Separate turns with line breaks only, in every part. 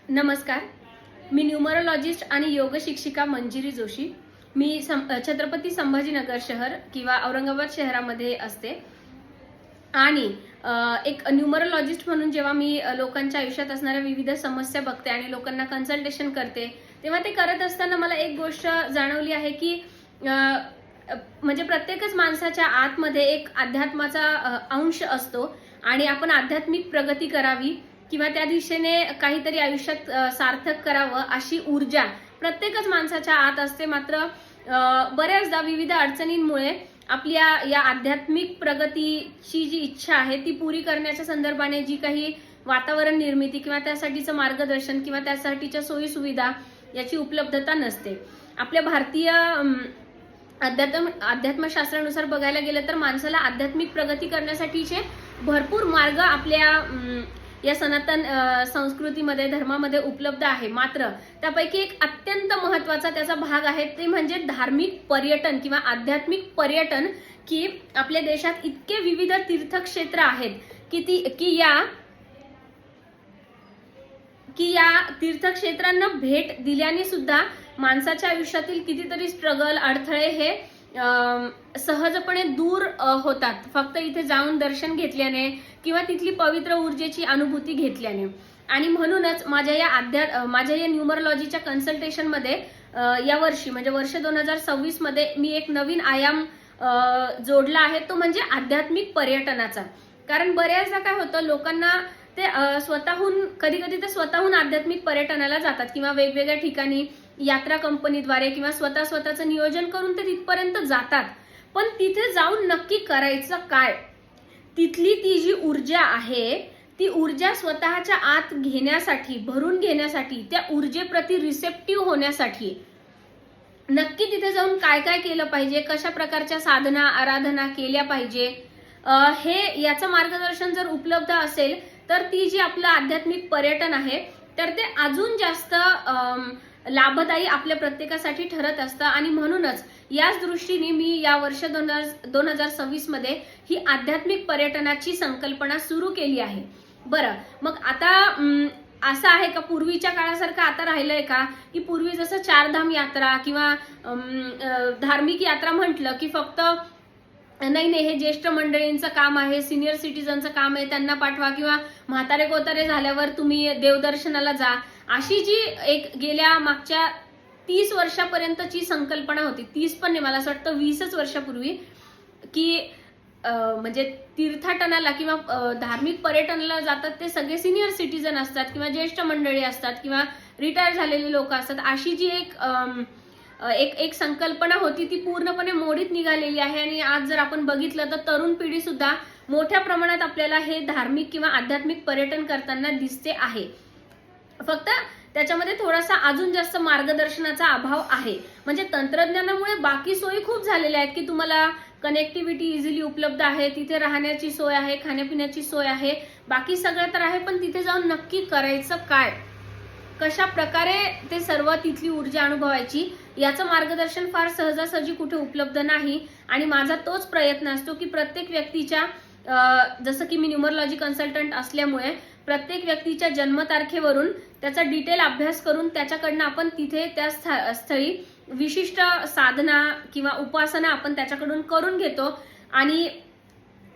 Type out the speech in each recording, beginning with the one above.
नमस्कार. मी न्यूमरोलॉजिस्ट आणि योग शिक्षिका मंजिरी जोशी. मी छत्रपती संभाजीनगर शहर किंवा औरंगाबाद शहरामध्ये असते आणि एक न्यूमरोलॉजिस्ट म्हणून जेव्हा मी लोकांच्या आयुष्यात असणाऱ्या विविध समस्या बघते आणि लोकांना कन्सल्टेशन करते, तेव्हा ते करत असताना मला एक गोष्ट जाणवली आहे की म्हणजे प्रत्येकच माणसाच्या आतमध्ये एक अध्यात्माचा अंश असतो आणि आपण आध्यात्मिक प्रगती करावी किंवा त्या दिशेने काहीतरी आयुष्यात सार्थक करावं अशी ऊर्जा प्रत्येकच माणसाच्या आत असते. मात्र बऱ्याचदा विविध अडचणींमुळे आपल्या या आध्यात्मिक प्रगतीची जी इच्छा आहे ती पुरी करण्याच्या संदर्भाने जी काही वातावरण निर्मिती किंवा त्यासाठीचं मार्गदर्शन किंवा त्यासाठीच्या सोयी सुविधा याची उपलब्धता नसते. आपल्या भारतीय अध्यात्मशास्त्रानुसार बघायला गेलं तर माणसाला आध्यात्मिक प्रगती करण्यासाठीचे भरपूर मार्ग आपल्या या सनातन संस्कृतीमध्ये धर्मामध्ये उपलब्ध आहे. मात्र त्यापैकी एक अत्यंत महत्वाचा त्याचा भाग आहे ते म्हणजे धार्मिक पर्यटन किंवा आध्यात्मिक पर्यटन. की आपल्या देशात इतके विविध तीर्थक्षेत्र आहेत की या तीर्थक्षेत्रांना भेट दिल्याने सुद्धा माणसाच्या आयुष्यातील कितीतरी स्ट्रगल अडथळे हे सहजपणे दूर होतात फक्त इथे जाऊन दर्शन घेतल्याने किंवा तिथली पवित्र ऊर्जेची अनुभूती घेतल्याने. आणि म्हणूनच माझ्या या न्यूमरोलॉजीच्या कन्सल्टेशन मध्ये या वर्षी म्हणजे वर्ष 2026 मध्ये मी एक नवीन आयाम जोडला आहे, तो म्हणजे आध्यात्मिक पर्यटनाचा. कारण बऱ्याचदा काय होतं, लोकांना ते स्वतःहून कधी कधी ते स्वतःहून आध्यात्मिक पर्यटनाला जातात किंवा वेगवेगळ्या ठिकाणी यात्रा कंपनीद्वारे किंवा स्वतःचं नियोजन करून ते तिथपर्यंत जातात. पण तिथे जाऊन नक्की करायचं काय, तिथली ती जी ऊर्जा आहे ती ऊर्जा स्वतःच्या आत घेण्यासाठी, भरून घेण्यासाठी, त्या ऊर्जेप्रती रिसेप्टिव्ह होण्यासाठी नक्की तिथे जाऊन काय काय केलं पाहिजे, कशा प्रकारच्या साधना आराधना केल्या पाहिजे, हे याचं मार्गदर्शन जर उपलब्ध असेल तर ती जी आपलं आध्यात्मिक पर्यटन आहे तर ते अजून जास्त लाभदायी आपल्या प्रत्येकासाठी ठरत असतं. आणि म्हणूनच याच दृष्टीने मी या वर्ष 2026 मध्ये ही आध्यात्मिक पर्यटनाची संकल्पना सुरू केली आहे. बरं, मग आता असं आहे का पूर्वीच्या काळासारखं आता राहिलंय का, की पूर्वी जसं चारधाम यात्रा किंवा धार्मिक यात्रा म्हटलं की फक्त नाही हे ज्येष्ठ मंडळींचं काम आहे, सिनियर सिटीजनचं काम आहे, त्यांना पाठवा किंवा म्हातारे कोतारे झाल्यावर तुम्ही देवदर्शनाला जा, अशी जी एक गेल्या मागच्या 30 वर्षापर्यंतची संकल्पना होती. 30 पण नाही, मला असं वाटतं 20च वर्षापूर्वी, की म्हणजे तीर्थाटनाला किंवा धार्मिक पर्यटनाला जातात ते सगळे सिनियर सिटीजन असतात किंवा ज्येष्ठ मंडळी असतात किंवा रिटायर झालेले लोक असतात. अशी जी एक संकल्पना होती ती पूर्णपणे मोडीत निघालेली आहे. आणि आज जर आपण बघितलं तर तरुण पिढी सुद्धा मोठ्या प्रमाणात आपल्याला हे धार्मिक किंवा आध्यात्मिक पर्यटन करताना दिसते आहे. फक्त त्याच्यामध्ये थोडासा अजून जास्त मार्गदर्शनाचा अभाव आहे. म्हणजे तंत्रज्ञानामुळे बाकी सोयी खूप झालेल्या आहेत की तुम्हाला कनेक्टिव्हिटी इझिली उपलब्ध आहे, तिथे राहण्याची सोय आहे, खाण्यापिण्याची सोय आहे, बाकी सगळं तर आहे. पण तिथे जाऊन नक्की करायचं काय, कशा प्रकारे ते सर्व तिथली ऊर्जा अनुभवायची, याचं मार्गदर्शन फार सहजासहजी कुठे उपलब्ध नाही. आणि माझा तोच प्रयत्न असतो की प्रत्येक व्यक्तीच्या जसं की मी न्यूमरोलॉजी कन्सल्टंट असल्यामुळे प्रत्येक व्यक्तीच्या जन्मतारखेवरून त्याचा डिटेल अभ्यास करून त्याच्याकडनं आपण तिथे त्या स्थळी विशिष्ट साधना किंवा उपासना आपण त्याच्याकडून करून घेतो. आणि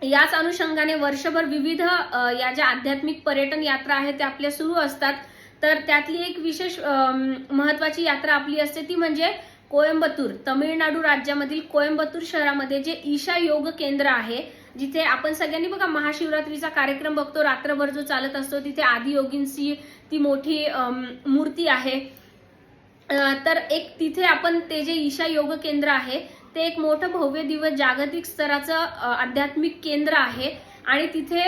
याच अनुषंगाने वर्षभर विविध या ज्या आध्यात्मिक पर्यटन यात्रा आहेत त्या आपल्या सुरू असतात. तर त्यातली एक विशेष महत्वाची यात्रा आपली असते ती म्हणजे कोयंबतूर, तमिळनाडू राज्यामधील कोयंबतूर शहरामध्ये जे ईशा योग केंद्र आहे, जिथे आपण सगळ्यांनी बघा महाशिवरात्रीचा कार्यक्रम बघतो, रात्रभर जो चालत असतो, तिथे आदियोगींची ती मोठी मूर्ती आहे. तर एक तिथे आपण ते जे ईशा योग केंद्र आहे ते एक मोठं भव्य दिव्य जागतिक स्तराचं आध्यात्मिक केंद्र आहे. आणि तिथे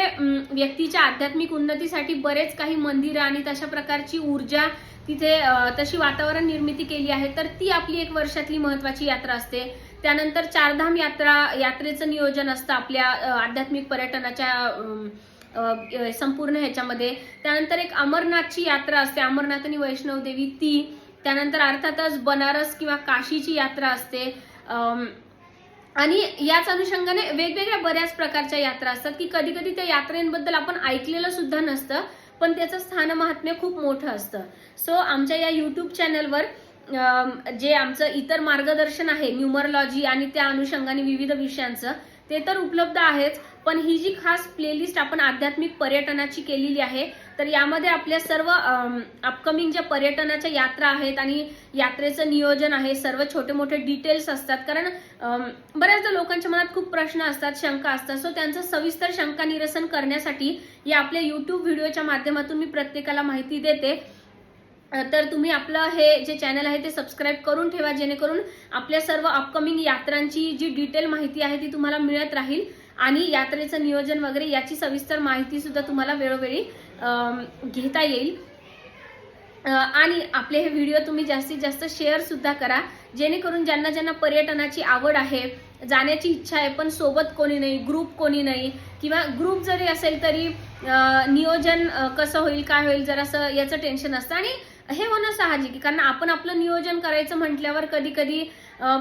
व्यक्तीच्या आध्यात्मिक उन्नतीसाठी बरेच काही मंदिरं आणि तशा प्रकारची ऊर्जा तिथे तशी वातावरण निर्मिती केली आहे. तर ती आपली एक वर्षातली महत्वाची यात्रा असते. त्यानंतर चारधाम यात्रेचं नियोजन असतं आपल्या आध्यात्मिक पर्यटनाच्या संपूर्ण ह्याच्यामध्ये. त्यानंतर एक अमरनाथची यात्रा असते, अमरनाथ आणि वैष्णव देवी ती. त्यानंतर अर्थातच बनारस किंवा काशीची यात्रा असते. आणि याच अनुषंगाने वेगवेगळ्या बऱ्याच प्रकारच्या यात्रा असतात की कधी कधी त्या यात्रेंबद्दल आपण ऐकलेलं सुद्धा नसतं, पण त्याचं स्थान महात्म्य खूप मोठं असतं. सो आमच्या या युट्यूब चॅनलवर जे आमचं इतर मार्गदर्शन आहे न्यूमरोलॉजी आणि त्या अनुषंगाने विविध विषयांचं ते तर उपलब्ध आहेच, पण ही जी खास प्लेलिस्ट आपण आध्यात्मिक पर्यटनाची केलेली आहे, तर यामध्ये आपल्या सर्व अपकमिंग ज्या पर्यटनाच्या यात्रा आहेत आणि यात्रेचं नियोजन आहे, सर्व छोटे मोठे डिटेल्स असतात. कारण बऱ्याचदा लोकांच्या मनात खूप प्रश्न असतात, शंका असतात. सो त्यांचं सविस्तर शंका निरसन करण्यासाठी या आपल्या युट्यूब व्हिडिओच्या माध्यमातून मी प्रत्येकाला माहिती देते. तर तुम्ही आपलं हे जे चॅनल आहे ते सबस्क्राईब करून ठेवा, जेणेकरून आपल्या सर्व अपकमिंग यात्रांची जी डिटेल माहिती आहे ती तुम्हाला मिळत राहील आणि यात्रेचं नियोजन वगैरे याची सविस्तर माहिती सुद्धा तुम्हाला वेळोवेळी घेता येईल. आणि आपले हे व्हिडिओ तुम्ही जास्तीत जास्त शेअर सुद्धा करा, जेणेकरून ज्यांना ज्यांना पर्यटनाची आवड आहे, जाण्याची इच्छा आहे पण सोबत कोणी नाही, ग्रुप कोणी नाही, किंवा ग्रुप जरी असेल तरी नियोजन कसं होईल काय होईल जरासं याचं टेन्शन असतं. आणि हे होणं साहजिक आहे, कारण आपण आपलं नियोजन करायचं म्हटल्यावर कधी कधी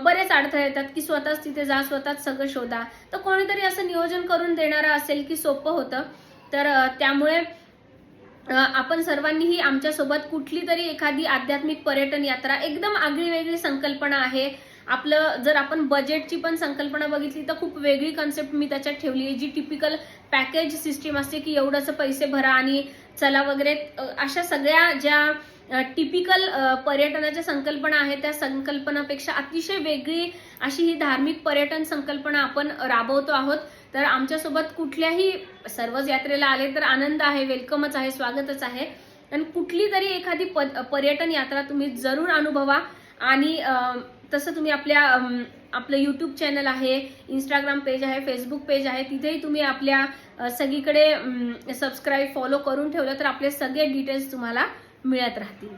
बरेच अडथळे येतात की स्वतःच तिथे जा, स्वतःच सगळं शोधा. तर कोणीतरी असं नियोजन करून देणारं असेल की सोपं होतं. तर त्यामुळे आपण सर्वांनीही आमच्यासोबत कुठली तरी एखादी आध्यात्मिक पर्यटन यात्रा, एकदम आगळी वेगळी संकल्पना आहे. आपलं जर आपण बजेटची पण संकल्पना बघितली तर खूप वेगळी कन्सेप्ट मी त्याच्यात ठेवली आहे, जी टिपिकल पॅकेज सिस्टीम असते की एवढंच पैसे भरा आणि चला वगैरे. अशा सगळ्या ज्या टिपिकल पर्यटनाच्या संकल्पना आहेत त्या संकल्पनापेक्षा अतिशय वेगळी अशी ही धार्मिक पर्यटन संकल्पना आपण राबवतो आहोत. तर आमच्यासोबत कुठल्याही सर्वच यात्रेला आले तर आनंद आहे, वेलकमच आहे, स्वागतच आहे. आणि कुठली तरी एखादी पर्यटन यात्रा तुम्ही जरूर अनुभवा. आणि तसं तुम्ही आपलं युट्यूब चॅनल आहे, इंस्टाग्राम पेज आहे, फेसबुक पेज आहे, तिथेही तुम्ही आपल्या सगळीकडे सबस्क्राईब फॉलो करून ठेवलं तर आपले सगळे डिटेल्स तुम्हाला मिळत राहतील.